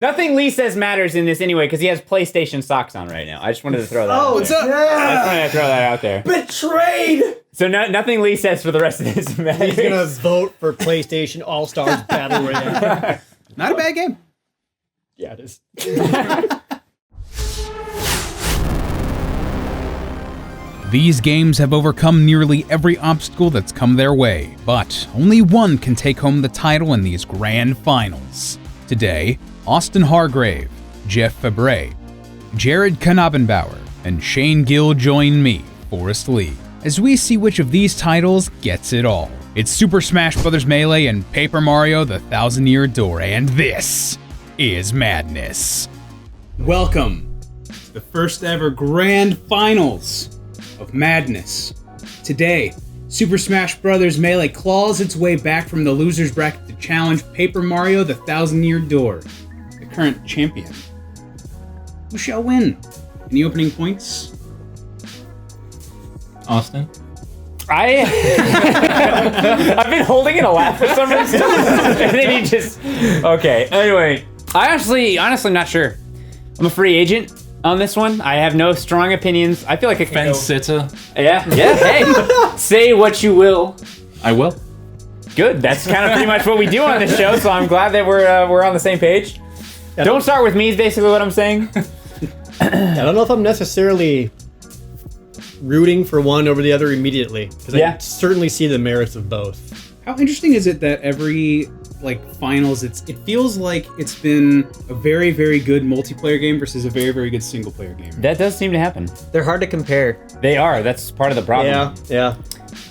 Nothing Lee says matters in this anyway, because he has PlayStation socks on right now. I just wanted to throw that out there. what's up? I just wanted to throw that out there. Betrayed! So nothing Lee says for the rest of this matters. He's gonna vote for PlayStation All-Stars Battle Royale. Not a bad game. Yeah, it is. These games have overcome nearly every obstacle that's come their way, but only one can take home the title in these grand finals. Today, Austin Hargrave, Jeff Fabre, Jared Knabenbauer, and Shane Gill join me, Forrest Lee, as we see which of these titles gets it all. It's Super Smash Bros. Melee and Paper Mario: The Thousand-Year Door, and this is madness. Welcome to the first ever grand finals of Madness. Today, Super Smash Bros. Melee claws its way back from the loser's bracket to challenge Paper Mario: The Thousand-Year Door, the current champion. Who shall win? Any opening points? Austin? I've been holding in a laugh for some reason. And then he just... Okay, anyway. Honestly, I'm not sure. I'm a free agent on this one. I have no strong opinions. I feel like a Fence sitter? Yeah, hey. Say what you will. I will. Good, that's kind of pretty much what we do on this show, so I'm glad that we're on the same page. Don't start with me is basically what I'm saying. I don't know if I'm necessarily rooting for one over the other immediately, because I certainly see the merits of both. How interesting is it that every finals, it feels like it's been a very, very good multiplayer game versus a very, very good single player game. That does seem to happen. They're hard to compare. They are. That's part of the problem. Yeah.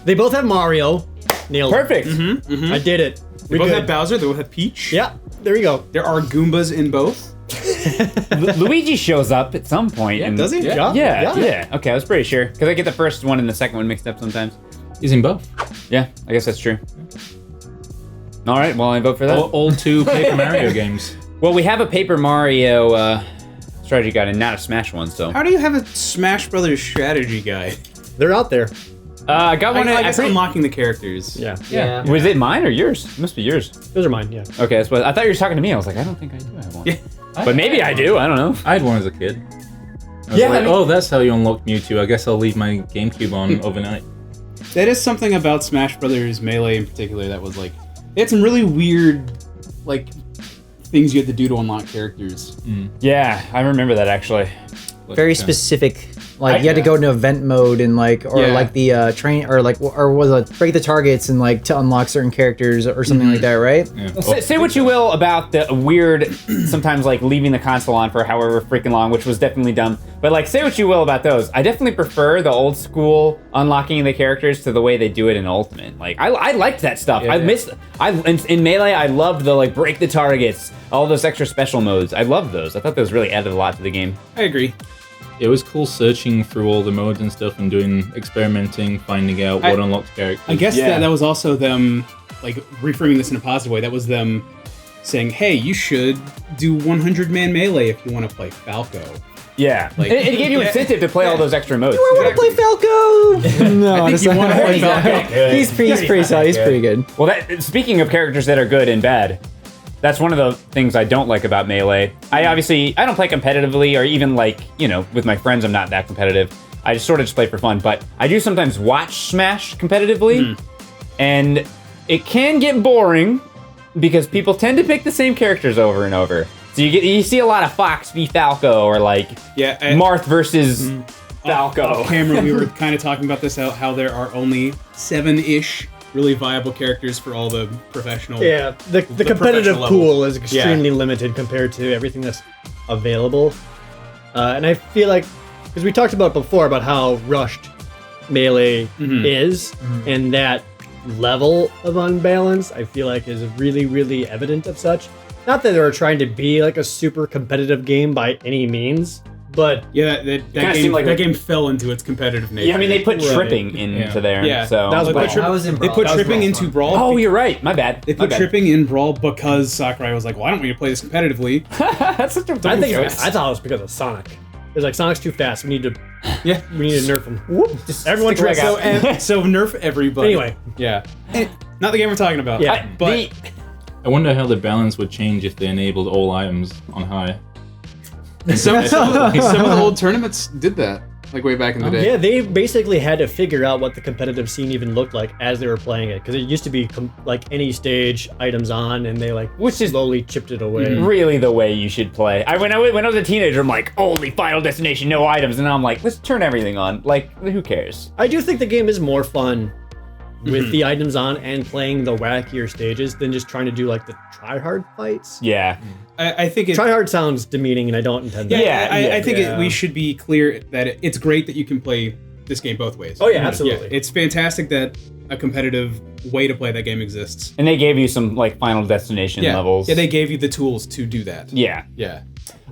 They both have Mario. Nailed Perfect. it. I did it. They both have Bowser. They both have Peach. Yeah, there you go. There are Goombas in both. Luigi shows up at some point. Yeah, does he? Yeah. Okay, I was pretty sure. Because I get the first one and the second one mixed up sometimes. He's in both. Yeah, I guess that's true. All right, well, I vote for that. All two Paper Mario games. Well, we have a Paper Mario strategy guide and not a Smash one, so... How do you have a Smash Brothers strategy guide? They're out there. I got one... I guess unlocking the characters. Yeah. Was it mine or yours? It must be yours. Those are mine, yeah. Okay, that's what... I thought you were talking to me. I was like, I don't think I do have one. Yeah. But maybe I do. I don't know. I had one as a kid. I was like, oh, that's how you unlock Mewtwo. I guess I'll leave my GameCube on overnight. That is something about Smash Brothers Melee in particular that was they had some really weird, things you had to do to unlock characters. Yeah, I remember that actually. Very specific. You had to go into event mode and the train or was it break the targets and to unlock certain characters or something like that, right? Yeah. Well, say what you will about the weird, sometimes leaving the console on for however freaking long, which was definitely dumb. But say what you will about those. I definitely prefer the old school unlocking the characters to the way they do it in Ultimate. I liked that stuff. In Melee, I loved the break the targets, all those extra special modes. I loved those. I thought those really added a lot to the game. I agree. It was cool searching through all the modes and stuff and experimenting, finding out what unlocked characters. I guess that was also them, reframing this in a positive way. That was them saying, hey, you should do 100-man Melee if you want to play Falco. Yeah. It gave you incentive to play all those extra modes. I want to play Falco! No, I think you want to play Falco. He's pretty solid. He's pretty good. Well, speaking of characters that are good and bad, that's one of the things I don't like about Melee. I don't play competitively or even with my friends, I'm not that competitive. I just sort of play for fun, but I do sometimes watch Smash competitively, and it can get boring because people tend to pick the same characters over and over. So you see a lot of Fox v Falco or Marth versus Falco. Off camera, we were kind of talking about this, how there are only 7-ish really viable characters for all the professional. Yeah, the competitive pool is extremely limited compared to everything that's available. And I feel because we talked about before about how rushed Melee is, and that level of unbalance, I feel is really, really evident of such. Not that they're trying to be a super competitive game by any means, but that game fell into its competitive nature. Yeah, I mean they put tripping into there. Yeah, so that was in Brawl. They put tripping into Brawl. Oh, you're right. My bad. They put tripping in Brawl because Sakurai was like, "Well, I don't want you to play this competitively." That's such a dumb choice. I thought it was because of Sonic. It was Sonic's too fast. We need to nerf him. Everyone drag so nerf everybody. Anyway, not the game we're talking about. Yeah, but I wonder how the balance would change if they enabled all items on high. Some of the old tournaments did that, like way back in the day. Yeah, they basically had to figure out what the competitive scene even looked like as they were playing it, because it used to be like any stage items on, and they which is slowly chipped it away. really the way you should play. When I was a teenager, I'm like, only Final Destination, no items, and now I'm like, let's turn everything on. Like, who cares? I do think the game is more fun with the items on and playing the wackier stages than just trying to do like the try-hard fights. Yeah. I think Try-hard sounds demeaning, and I don't intend that. I think we should be clear that it's great that you can play this game both ways. Oh yeah, absolutely. Yeah, it's fantastic that a competitive way to play that game exists. And they gave you some like Final Destination levels. Yeah, they gave you the tools to do that. Yeah. Yeah.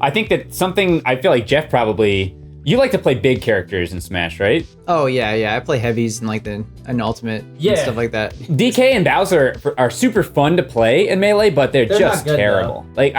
I think that something, I feel like Jeff probably, you like to play big characters in Smash, right? Oh yeah. I play heavies and like an ultimate and stuff like that. DK and Bowser are super fun to play in Melee, but they're just not good, terrible. Like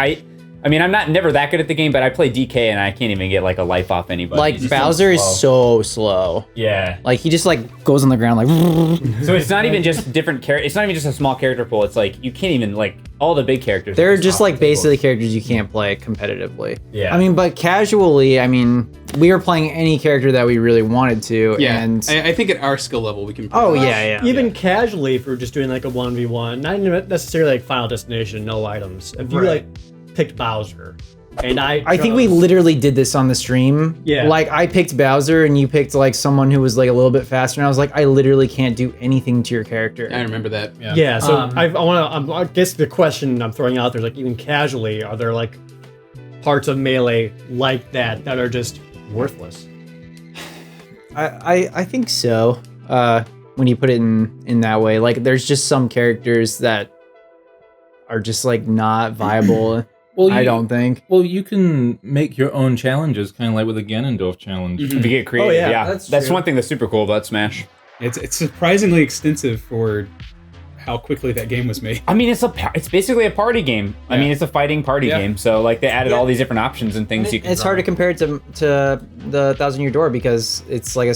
I mean, I'm never that good at the game, but I play DK and I can't even get like a life off anybody. Like Bowser is so slow. Yeah. Like he just like goes on the ground like. So it's not even just different characters. It's not even just a small character pool. It's like you can't even like all the big characters. They're just like basically characters you can't play competitively. Yeah. I mean, but casually, I mean, we were playing any character that we really wanted to. Yeah. And I think at our skill level we can. oh yeah. Even casually, if we're just doing like a 1v1, not necessarily like Final Destination, no items. If you like picked Bowser, and I think we literally did this on the stream. Yeah. Like I picked Bowser and you picked like someone who was like a little bit faster, and I was like, I literally can't do anything to your character. I remember that. Yeah. Yeah, so I guess the question I'm throwing out there is like, even casually, are there like parts of Melee like that are just worthless? I think so. When you put it in that way, like there's just some characters that are just like not viable. Well, I don't think. Well, you can make your own challenges, kind of like with the Ganondorf challenge. If you get creative, yeah, that's true. one thing that's super cool about Smash. It's surprisingly extensive for how quickly that game was made. I mean, it's basically a party game. I Yeah. mean, it's a fighting party Yeah. game. So like they added all these different options and things you can. It's hard to compare it to the Thousand Year Door because it's like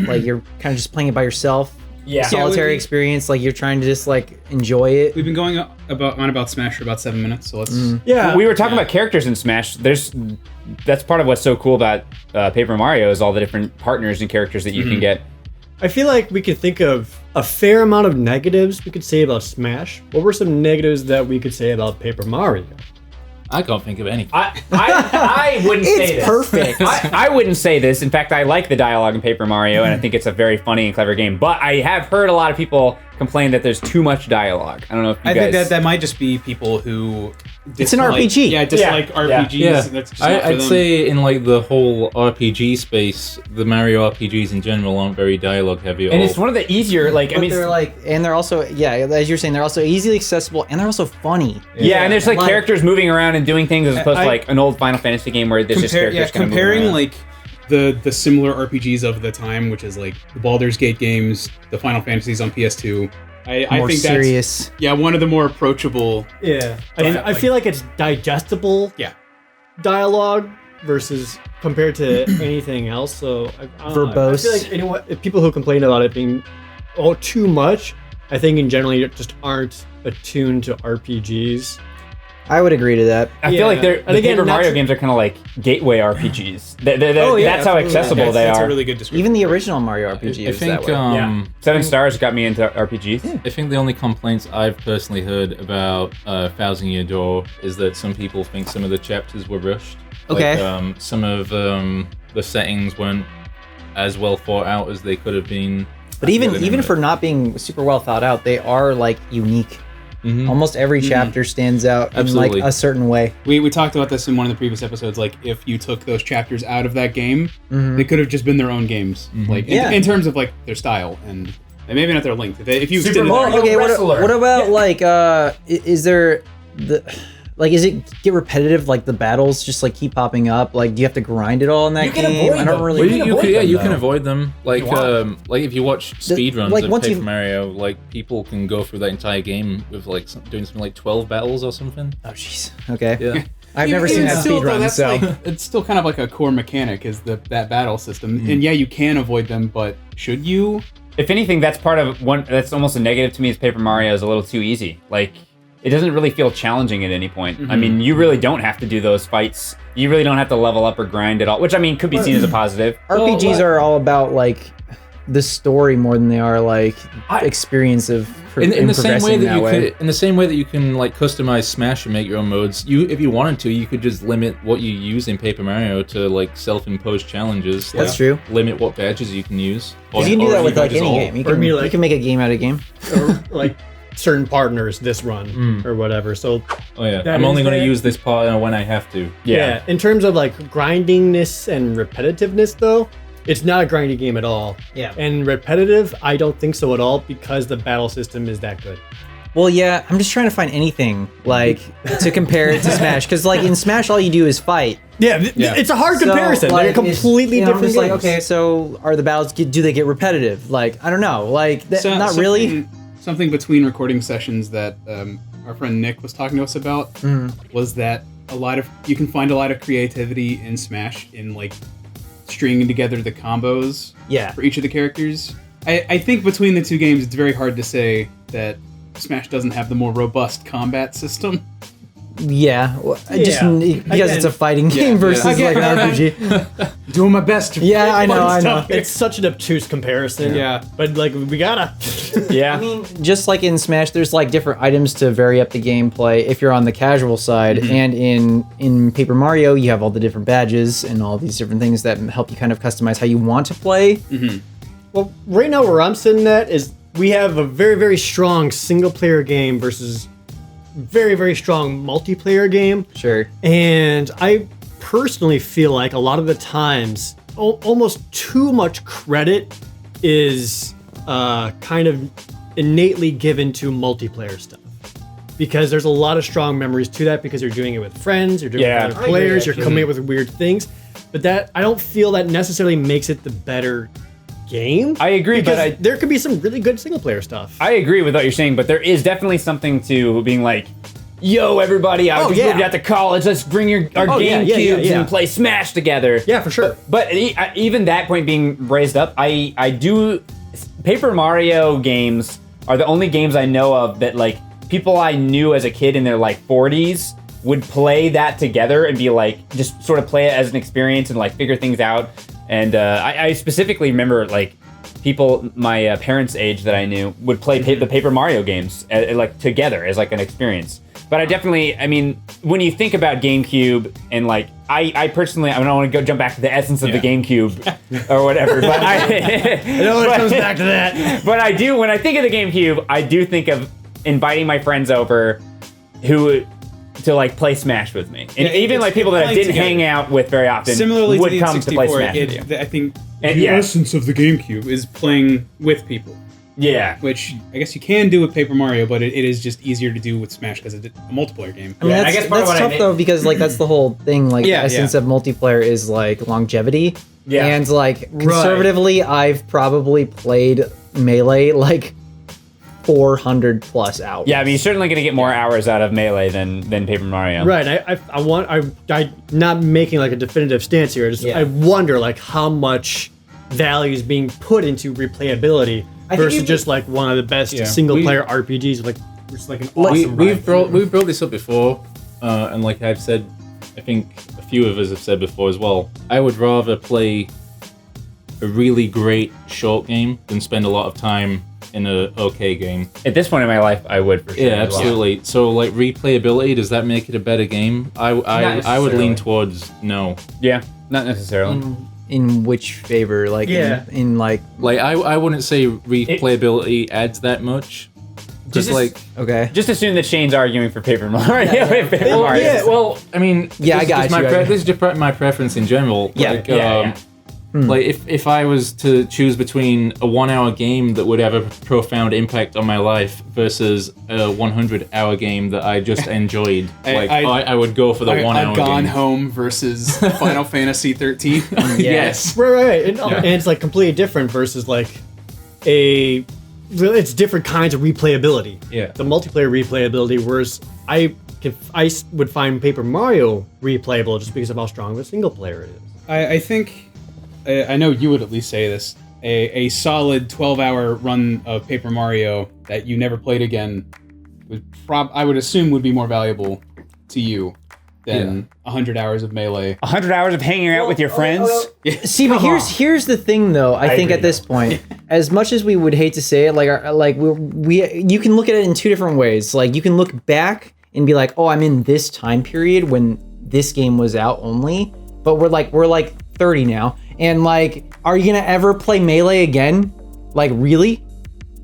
like you're kind of just playing it by yourself. Yeah. Solitary experience, like you're trying to just like enjoy it. We've been going about Smash for about 7 minutes, so let's. Yeah, We were talking about characters in Smash. That's part of what's so cool about Paper Mario is all the different partners and characters that you can get. I feel like we could think of a fair amount of negatives we could say about Smash. What were some negatives that we could say about Paper Mario? I can't think of anything. I wouldn't say this. It's perfect. I wouldn't say this. In fact, I like the dialogue in Paper Mario, and I think it's a very funny and clever game. But I have heard a lot of people complain that there's too much dialogue. I don't know if you I guys... think that might just be people who. It's an dislike- RPG. Yeah, dislike RPGs. Yeah, and that's just not for I'd them. say in like the whole RPG space, the Mario RPGs in general aren't very dialogue heavy at And all. it's one of the easier, like, I But mean... they're like, and they're also, yeah, as you're saying, they're also easily accessible and they're also funny. Yeah, and there's like Like- characters moving around and doing things as opposed to like an old Final Fantasy game where there's just characters kind of moving comparing around. like the similar RPGs of the time, which is like the Baldur's Gate games, the Final Fantasies on PS2. I More think serious. that's one of the more approachable. Yeah, I feel like it's digestible Yeah. dialogue versus compared to anything else. So I don't know. I Verbose. feel like if people who complain about it being too much, I think in general just aren't attuned to RPGs. I would agree to that. I feel like And the again, Paper Mario that's- games are kind of like gateway RPGs. Oh, yeah, That's how absolutely. accessible they That's are. a really good description. Even the original Mario RPG I is that think way. 7 Stars got me into RPGs. I think the only complaints I've personally heard about Thousand Year Door is that some people think some of the chapters were rushed. Okay. Like, some of the settings weren't as well thought out as they could have been. But even for not being super well thought out, they are like unique. Mhm. Almost every chapter stands out Absolutely. in like a certain way. We talked about this in one of the previous episodes. Like, if you took those chapters out of that game, they could have just been their own games. Like, in terms of like their style and maybe not their length. If you extended Mario Okay, Wrestler. what about like is there is it get repetitive, like the battles just like keep popping up? Like, do you have to grind it all in that You can game? avoid I don't them. really. Well, can you avoid can, them, you though. can avoid them. Like, like if you watch speedruns like, of once Paper you've- Mario, like people can go through that entire game with like doing something like 12 battles or something. Oh jeez. Okay. Yeah. I've never seen that still, though, speedrun, that's so like, it's still kind of like a core mechanic is that battle system. And yeah, you can avoid them, but should you? If anything, that's part of one. That's almost a negative to me. Is Paper Mario is a little too easy. Like it doesn't really feel challenging at any point. I mean, you really don't have to do those fights. You really don't have to level up or grind at all, which I mean could be seen as a positive. RPGs are all about like the story more than they are like experience of in the same way that way. in the same way that you can like customize Smash and make your own modes. If you wanted to, you could just limit what you use in Paper Mario to like self-imposed challenges. That's like, true. Limit what badges you can use. You can do that with like any game. You can make a game out of game. Or like certain partners this run or whatever. So I'm only going to use this part when I have to. Yeah. In terms of like grindingness and repetitiveness, though, it's not a grindy game at all. Yeah. And repetitive, I don't think so at all because the battle system is that good. Well, yeah, I'm just trying to find anything like to compare it to Smash, because like in Smash, all you do is fight. Yeah, it's a hard comparison. Like, They're completely different games. Like, okay, so are the battles do they get repetitive? Like, I don't know. Like, not really. Something between recording sessions that our friend Nick was talking to us about was that you can find a lot of creativity in Smash in like stringing together the combos for each of the characters. I think between the two games, it's very hard to say that Smash doesn't have the more robust combat system. Yeah, just because it's a fighting game versus like an RPG. Doing my best. I know. It's such an obtuse comparison. Yeah. But like we gotta. Yeah. I mean, just like in Smash, there's like different items to vary up the gameplay if you're on the casual side, and in Paper Mario, you have all the different badges and all these different things that help you kind of customize how you want to play. Well, right now where I'm sitting at is we have a very, very strong single player game versus very, very strong multiplayer game. Sure. And I personally feel like a lot of the times, almost too much credit is kind of innately given to multiplayer stuff. Because there's a lot of strong memories to that because you're doing it with friends, you're doing it with other players, you're coming up with weird things. But that I don't feel that necessarily makes it the better game. I agree, because there could be some really good single player stuff. I agree with what you're saying, but there is definitely something to being like, yo, everybody, I just moved out to college. Let's bring our GameCubes and play Smash together. Yeah, for sure. But even that point being raised up, I do... Paper Mario games are the only games I know of that, like, people I knew as a kid in their, like, 40s would play that together and be like, just sort of play it as an experience and, like, figure things out. And I specifically remember, like, people my parents' age that I knew would play the Paper Mario games, like, together as, like, an experience. But I definitely, I mean, when you think about GameCube and, like, I personally, I don't want to go jump back to the essence of the GameCube or whatever, but it always comes back to that. But I do, when I think of the GameCube, I do think of inviting my friends over to like play Smash with me, and even like people that I didn't hang out with very often Similarly would to the come to play Smash with you. I think the essence of the GameCube is playing with people. Yeah, which I guess you can do with Paper Mario, but it is just easier to do with Smash because it's a multiplayer game. I mean, I guess that's tough though, because like that's the whole thing. Like the essence of multiplayer is like longevity. Yeah, and like conservatively, I've probably played Melee like 400 plus hours. Yeah, I mean, you're certainly going to get more hours out of Melee than Paper Mario. Right. I'm not making like a definitive stance here. I wonder like how much value is being put into replayability versus just like one of the best single player RPGs. Like it's like an awesome. We've brought this up before, and like I've said, I think a few of us have said before as well. I would rather play a really great short game than spend a lot of time in a okay game. At this point in my life, I would for sure. Yeah, absolutely. Well. So like replayability, does that make it a better game? I would lean towards no. Yeah, not necessarily. In which favor? Like in like I wouldn't say replayability adds that much. Just assume that Shane's arguing for Paper Mario. Yeah, well, I mean, I got you. This is just my preference in general. Like if I was to choose between a 1 hour game that would have a profound impact on my life versus a 100-hour game that I just enjoyed, I would go for the 1 hour game. Gone Home versus Final Fantasy 13. Yes. Right. And it's like completely different versus like it's different kinds of replayability. Yeah. The multiplayer replayability, whereas I would find Paper Mario replayable just because of how strong the single player is. I think, I know you would at least say this, a solid 12-hour run of Paper Mario that you never played again I would assume would be more valuable to you than 100 hours of Melee. 100 hours of hanging out with your friends. See, but here's the thing, though. I think at this point, as much as we would hate to say it, you can look at it in two different ways. Like, you can look back and be like, oh, I'm in this time period when this game was out only, but we're like 30 now, and like, are you gonna ever play Melee again? Like, really?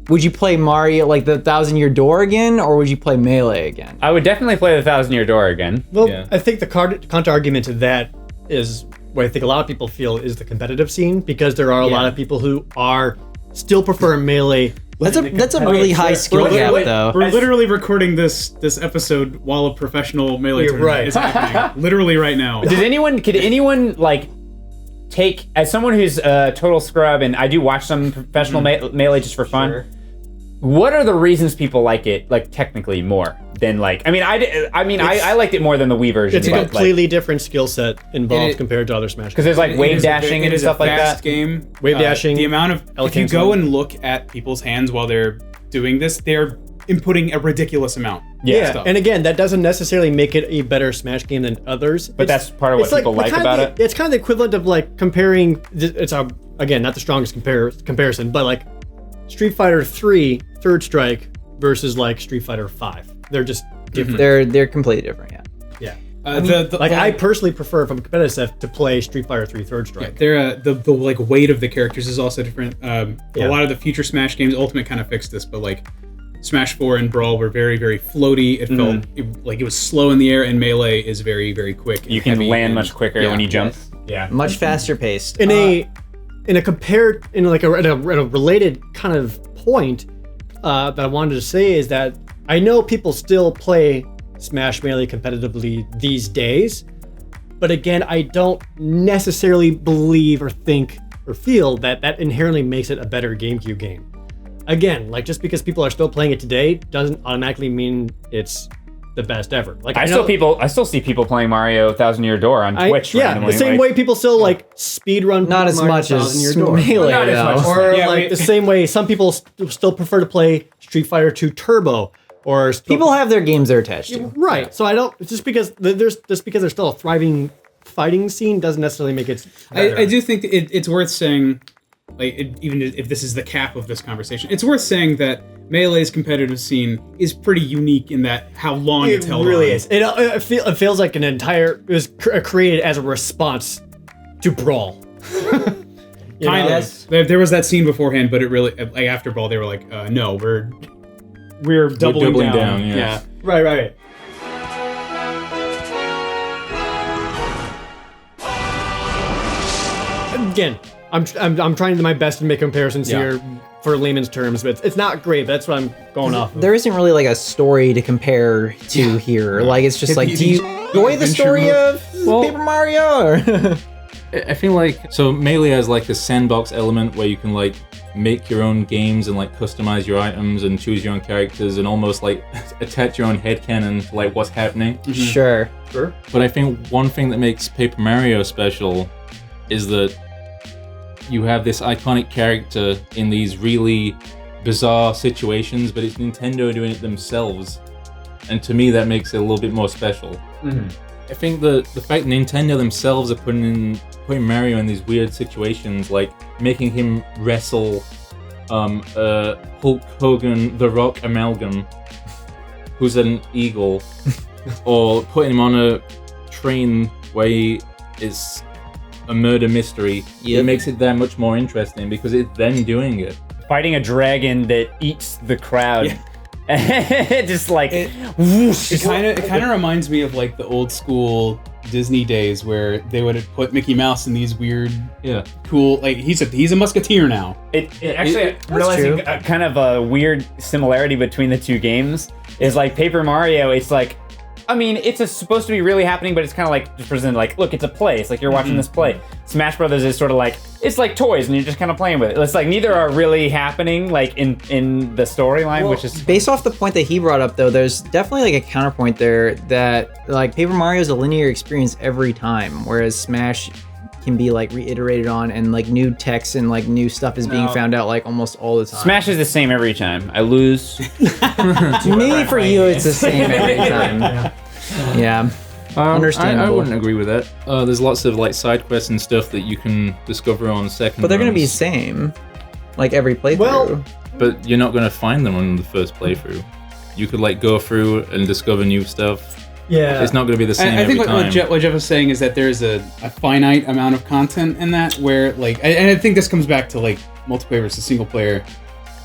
Would you play Mario, like the 1,000-Year Door again, or would you play Melee again? I would definitely play the 1,000-Year Door again. Well, I think the counter argument to that is what I think a lot of people feel is the competitive scene, because there are a lot of people who are still prefer Melee. That's a really high skill gap, though. We're literally recording this episode while a professional Melee tournament is happening. Literally right now. Could anyone like take, as someone who's a total scrub, and I do watch some professional Melee just for fun. Sure. What are the reasons people like it, like technically more than like? I liked it more than the Wii version. It's a completely different skill set involved compared to other Smash. Because there's like wave dashing and stuff like that. It is a fast game. Wave dashing. The amount of if you go and look at people's hands while they're doing this, they're inputting a ridiculous amount. Yeah, and again, that doesn't necessarily make it a better Smash game than others. But that's part of what people like about it. It's kind of the equivalent of like comparing. It's again not the strongest comparison, but like Street Fighter 3 Third Strike versus like Street Fighter 5. They're just different. They're completely different. Yeah. I personally prefer, from a competitive set, to play Street Fighter 3 Third Strike. Yeah, the like weight of the characters is also different. A lot of the future Smash games, Ultimate kind of fixed this, but like Smash 4 and Brawl were very, very floaty. It felt like it was slow in the air, and Melee is very, very quick. You can land much quicker when you jump. Yeah, much faster paced. In a related kind of point that I wanted to say is that I know people still play Smash Melee competitively these days, but again, I don't necessarily believe or think or feel that inherently makes it a better GameCube game. Again, like, just because people are still playing it today doesn't automatically mean it's the best ever. Like, I still see people playing Mario 1,000-Year Door on Twitch. The same way people still like speedrun. Not as much as Melee, or the same way some people still prefer to play Street Fighter 2 Turbo. Or people have their games they're attached to. Right. So I don't. Just because there's still a thriving fighting scene doesn't necessarily make it. I do think it's worth saying, like, even if this is the cap of this conversation, it's worth saying that Melee's competitive scene is pretty unique in that how long it's held on. It really is. It feels like it was created as a response to Brawl. Kind of. There was that scene beforehand, but it really, like, after Brawl, they were like, no, we're doubling down. Yeah. Right. Again, I'm trying to do my best to make comparisons here for layman's terms, but it's not great. But that's what I'm going off of. There isn't really like a story to compare to here. Like, it's just like, do you enjoy the story of Paper Mario? Or I feel like, so Melee has like this sandbox element where you can like make your own games and like customize your items and choose your own characters and almost like attach your own headcanon to like what's happening. Mm-hmm. Sure. But I think one thing that makes Paper Mario special is that you have this iconic character in these really bizarre situations, but it's Nintendo doing it themselves. And to me, that makes it a little bit more special. Mm-hmm. I think the fact Nintendo themselves are putting Mario in these weird situations, like making him wrestle Hulk Hogan, The Rock amalgam, who's an eagle, or putting him on a train where he is a murder mystery. It makes it that much more interesting because it's them doing it. Fighting a dragon that eats the crowd. Yeah. Just like whoosh. It kind of reminds me of like the old school Disney days where they would have put Mickey Mouse in these weird, cool, like he's a musketeer now. Actually realizing kind of a weird similarity between the two games is like Paper Mario. It's like, I mean, it's supposed to be really happening, but it's kind of like just presented like, look, it's a play. It's like you're watching this play. Smash Brothers is sort of like, it's like toys, and you're just kind of playing with it. It's like neither are really happening, like in the storyline, which is based off the point that he brought up. Though, there's definitely like a counterpoint there that like Paper Mario is a linear experience every time, whereas Smash, can be like reiterated on, and like new text and like new stuff is being found out like almost all the time. Smash is the same every time. I lose. Maybe for you it's the same every time. Yeah. Understandable. I wouldn't agree with that. There's lots of like side quests and stuff that you can discover on second. But they're going to be the runs, same, like every playthrough. Well, but you're not going to find them on the first playthrough. You could like go through and discover new stuff. yeah. It's not going to be the same I think every time. what Jeff was saying is that there's a finite amount of content in that where like, and I think this comes back to like multiplayer versus single player.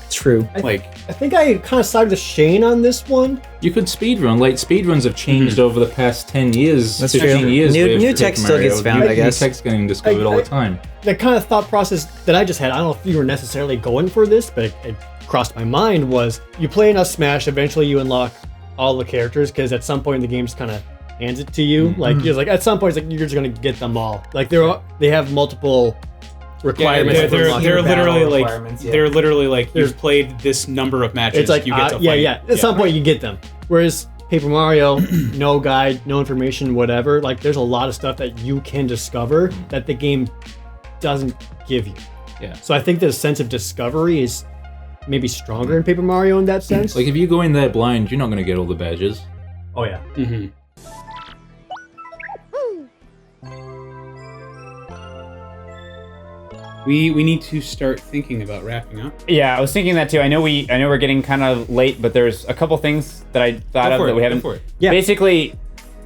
True. Like, I think I kind of sided with Shane on this one. You could speedrun. Like speedruns have changed over the past 10 years, That's 15 true. years. New with tech Paper still gets Mario. found, I guess. New tech's getting discovered all the time. The kind of thought process that I just had, I don't know if you were necessarily going for this, but it crossed my mind, was you play enough Smash, eventually you unlock all the characters, because at some point the game just kind of hands it to you. Like, you're like, at some point it's like you're just going to get them all. Like, they have multiple requirements. they're literally like requirements, yeah. they're literally like you've played this number of matches. It's like, you get to yeah. fight. At some point you get them. Whereas Paper Mario, no guide, no information, whatever. Like, there's a lot of stuff that you can discover that the game doesn't give you. Yeah. So I think the sense of discovery is maybe stronger in Paper Mario in that sense. Like if you go in there blind, you're not going to get all the badges. Oh yeah. Mm-hmm. We need to start thinking about wrapping up. Yeah, I was thinking that too. I know we're getting kind of late, but there's a couple things that I thought of that we haven't. Yeah. Basically,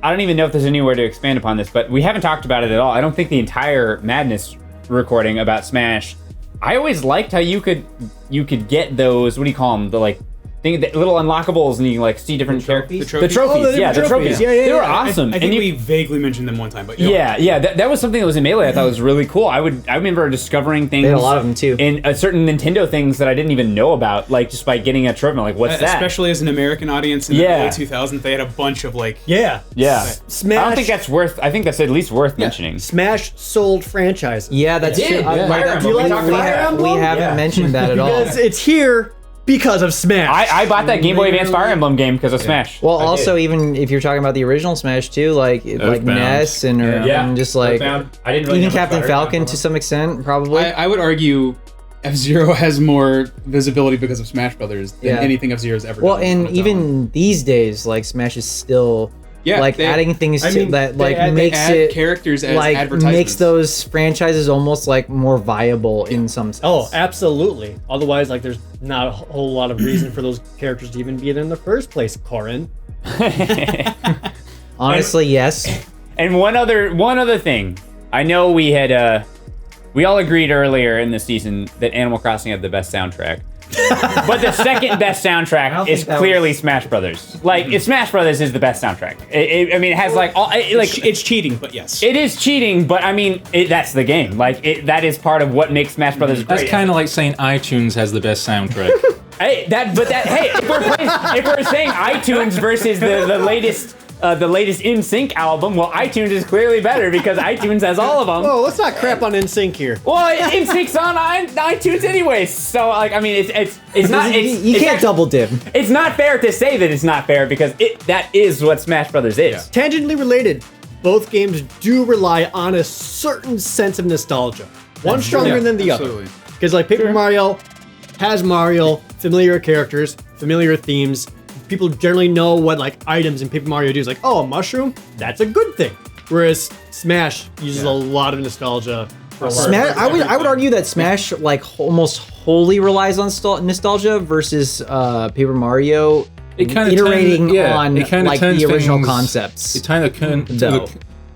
I don't even know if there's anywhere to expand upon this, but we haven't talked about it at all. I don't think the entire Madness recording about Smash. I always liked how you could get those. What do you call them? The like the little unlockables, and you can like see different characters. The trophies? The Oh, the trophies. trophies. Yeah, They were yeah. awesome. I think we vaguely mentioned them one time, but Yeah, that was something that was in Melee I thought was really cool. I remember discovering things. They had a lot of them too. In certain Nintendo things that I didn't even know about, like just by getting a trophy. I'm like, what's that? Especially as an American audience in the Yeah. early 2000s, they had a bunch of like Yeah. Smash. I don't think that's worth. I think that's at least worth mentioning. Smash sold franchises. Yeah, that's It true. did, I- yeah. like, Fire Emblem. we We talked we about ha- Fire we Emblem? haven't Yeah. mentioned that at all. Because it's here because of Smash. I bought that Game Boy Advance Fire Emblem game because of Smash. Well, also even if you're talking about the original Smash too, like Ness and and just like I didn't really even know Captain Fire Falcon Emblem. to some extent, probably. I would argue F-Zero has more visibility because of Smash Brothers than Yeah. anything F-Zero's ever Well, done. and on its even own. these days, like Smash is still like they- adding things I to mean, that they like add- they makes add it characters as like advertisements. makes those franchises almost like more viable in some sense. Oh, absolutely. Otherwise, like, there's not a whole lot of reason for those characters to even be there in the first place, Corin. Honestly, yes. And one other thing. I know we had we all agreed earlier in the season that Animal Crossing had the best soundtrack. But the second best soundtrack is clearly Smash Brothers. Like, Smash Brothers is the best soundtrack. I mean, it has like all it's cheating, but yes, it is cheating. But I mean, that's the game. Like, that is part of what makes Smash Brothers great. That's kind of like saying iTunes has the best soundtrack. Hey, if we're saying iTunes versus the latest NSYNC album, well, iTunes is clearly better because iTunes has all of them. Oh, let's not crap on NSYNC here. Well, NSYNC's on iTunes anyways, so like, I mean, it's not. You can't double dip. It's not fair to say that it's not fair because that is what Smash Brothers is. Tangentially related, both games do rely on a certain sense of nostalgia. One stronger than the other. absolutely. Because like Paper Mario has Mario, familiar characters, familiar themes. People generally know what like items in Paper Mario do. Is like, oh, a mushroom? That's a good thing. Whereas Smash uses a lot of nostalgia. Smash. I would argue that Smash like almost wholly relies on nostalgia versus Paper Mario. It kind of iterating on it kinda like turns the original things- concepts. It kind of Though.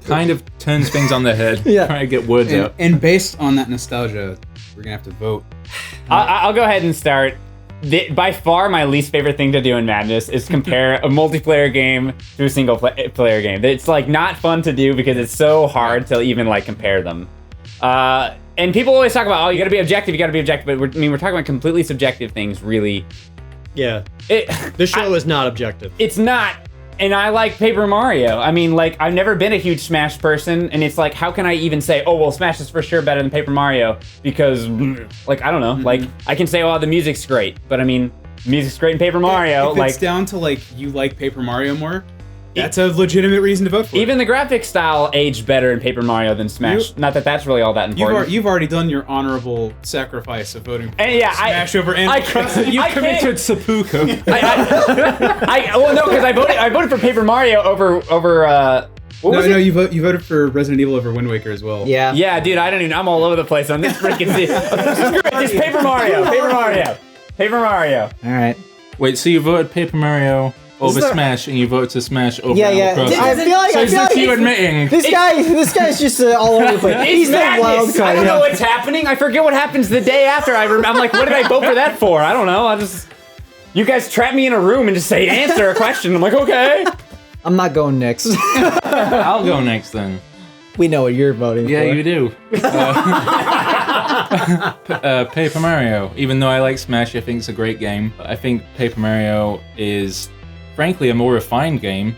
kind of turns things on their head. Yeah. Trying to get words out. And based on that nostalgia, we're gonna have to vote. I'll go ahead and start. By far, my least favorite thing to do in Madness is compare a multiplayer game to a single player game. It's like not fun to do because it's so hard to even like compare them. And people always talk about, oh, you gotta be objective, but we're talking about completely subjective things, really. Yeah. The show is not objective. It's not, and I like Paper Mario. I mean, like, I've never been a huge Smash person, and it's like, how can I even say, oh, well, Smash is for sure better than Paper Mario? Because, like, I don't know. Like, I can say, oh, the music's great, but I mean, music's great in Paper Mario. If like, it's down to like you like Paper Mario more, That's a legitimate reason to vote for Even the graphic style aged better in Paper Mario than Smash. Not that that's really all that important. You've already done your honorable sacrifice of voting for And yeah, Smash over Animal Crossing. You committed seppuku. Well, no, because I voted for Paper Mario over what was it? You voted for Resident Evil over Wind Waker as well. Yeah. Yeah, dude, I'm all over the place on this freaking scene. Screw it, just Paper Mario. All right. Wait, so you voted Paper Mario over Smash, and you voted to Smash over Yeah, Animal Crossing? I feel like is this you admitting? this guy's just all over the place. He's the wild card. I don't know what's happening. I forget what happens the day after. I'm like, what did I vote for that for? I don't know. You guys trap me in a room and just say answer a question. I'm like, okay. I'm not going next. I'll go next then. We know what you're voting for. Yeah, you do. Paper Mario. Even though I like Smash, I think it's a great game. I think Paper Mario is, frankly, a more refined game,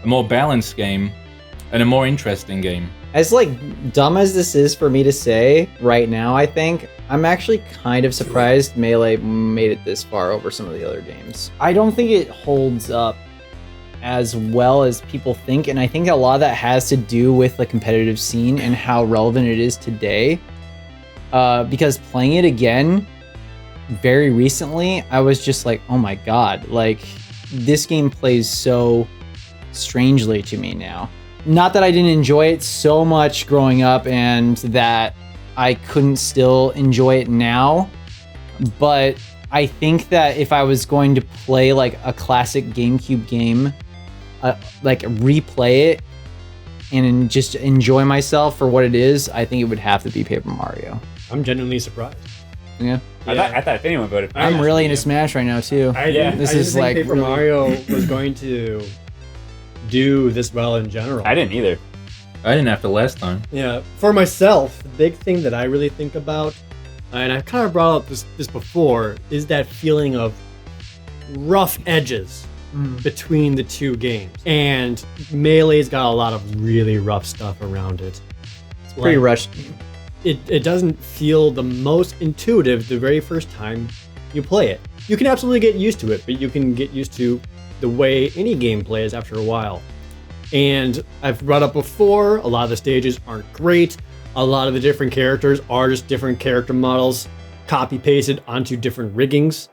a more balanced game, and a more interesting game. As dumb as this is for me to say right now, I think I'm actually kind of surprised Melee made it this far over some of the other games. I don't think it holds up as well as people think, and I think a lot of that has to do with the competitive scene and how relevant it is today. Because playing it again very recently, I was just like, oh my god, this game plays so strangely to me now. Not that I didn't enjoy it so much growing up and that I couldn't still enjoy it now, but I think that if I was going to play a classic GameCube game, replay it and just enjoy myself for what it is, I think it would have to be Paper Mario. I'm genuinely surprised. Yeah. I thought if anyone voted for I'm really into Smash right now too. I didn't think Paper really... Mario was going to do this well in general. I didn't either. I didn't have to last time. Yeah, for myself, the big thing that I really think about, and I've kind of brought up this before, is that feeling of rough edges between the two games. And Melee's got a lot of really rough stuff around it. It's pretty rushed. It doesn't feel the most intuitive the very first time you play it. You can absolutely get used to it, but you can get used to the way any game plays after a while. And I've brought up before, a lot of the stages aren't great. A lot of the different characters are just different character models copy-pasted onto different riggings,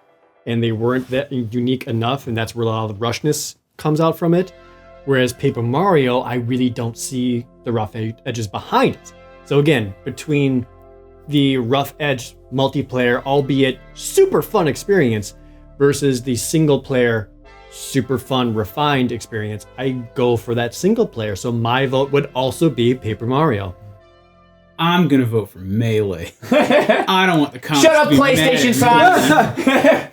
and they weren't that unique enough, and that's where a lot of the rushness comes out from it. Whereas Paper Mario, I really don't see the rough edges behind it. So again, between the rough edge multiplayer, albeit super fun experience, versus the single player super fun refined experience, I go for that single player. So my vote would also be Paper Mario. I'm gonna vote for Melee. I don't want the comments. Shut up, to be PlayStation mad.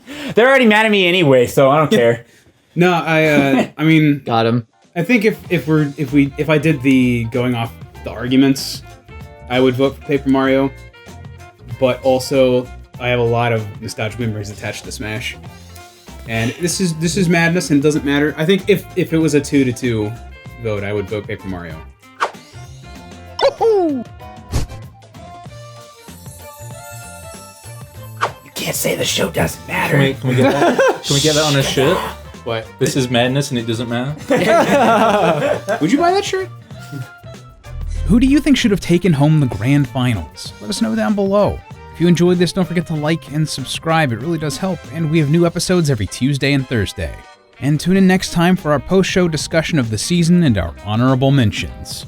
Sons. They're already mad at me anyway, so I don't care. No, I mean, Got him. I think if I did the going off the arguments, I would vote for Paper Mario. But also, I have a lot of nostalgic memories attached to Smash, and this is madness, and it doesn't matter. I think if it was a 2-2 vote, I would vote Paper Mario. You can't say the show doesn't matter. Can we get that? Can we get that on a shirt? What? This is madness and it doesn't matter. Would you buy that shirt? Who do you think should have taken home the grand finals? Let us know down below. If you enjoyed this, don't forget to like and subscribe. It really does help, and we have new episodes every Tuesday and Thursday. And tune in next time for our post-show discussion of the season and our honorable mentions.